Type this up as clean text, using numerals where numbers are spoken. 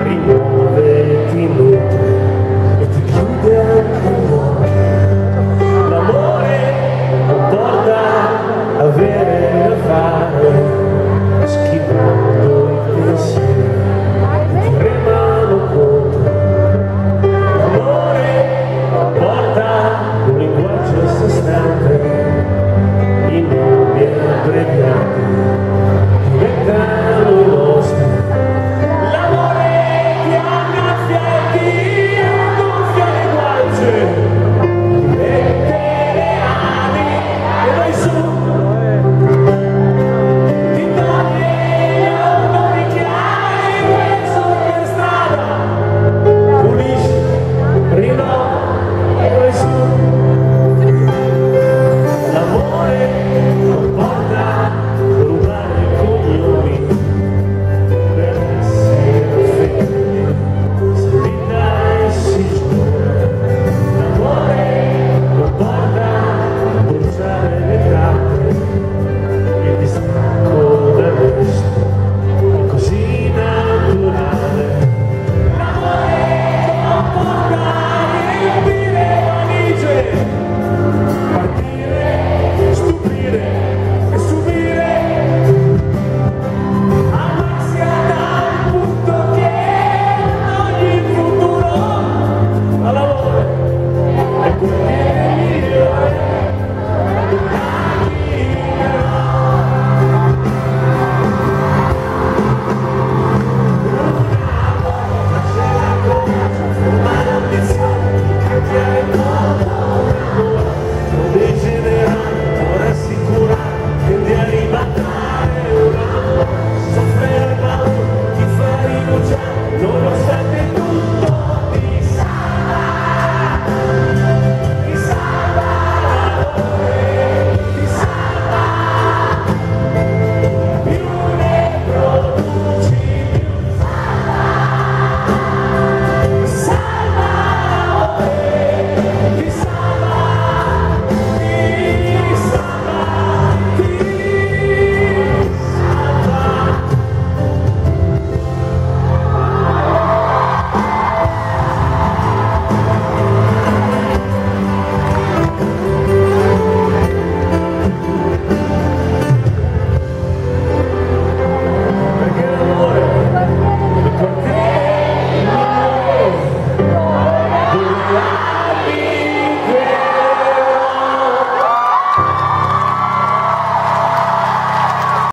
rimuove, ti nutre e ti chiude anche gli occhi. L'amore non porta a avere da fare, schivando i pensieri che remano contro. L'amore non porta un linguaggio a sé stante, i nomi abbreviati diventano i nostri. L'amore ti annaffia e ti annuffia le guance, ti mette le ali e vai su, ti toglie gli odori che hai preso per strada, pulisci, rinnova e vai su. L'amore non porta a rubare cognomi per essere fedeli, si vita e si giura. L'amore non porta a bruciare le tappe, il distacco dal resto è così naturale. L'amore non porta a riempire valigie, partire, stupire e subire, amarsi ad un punto che toglie il futuro. Ma l'amore è quel che è migliore, formare ambizioni, cambiare il mondo, non degenerare, rassicurare, tende a ribaltare un amore, soffrire paura, ti fa rinunciare, nonostante tutto ti salva l'amore, ti salva, più ne produci più salva l'amore, ti salva, ti salva, ti salva. Perché l'amore è quel che è migliore, dove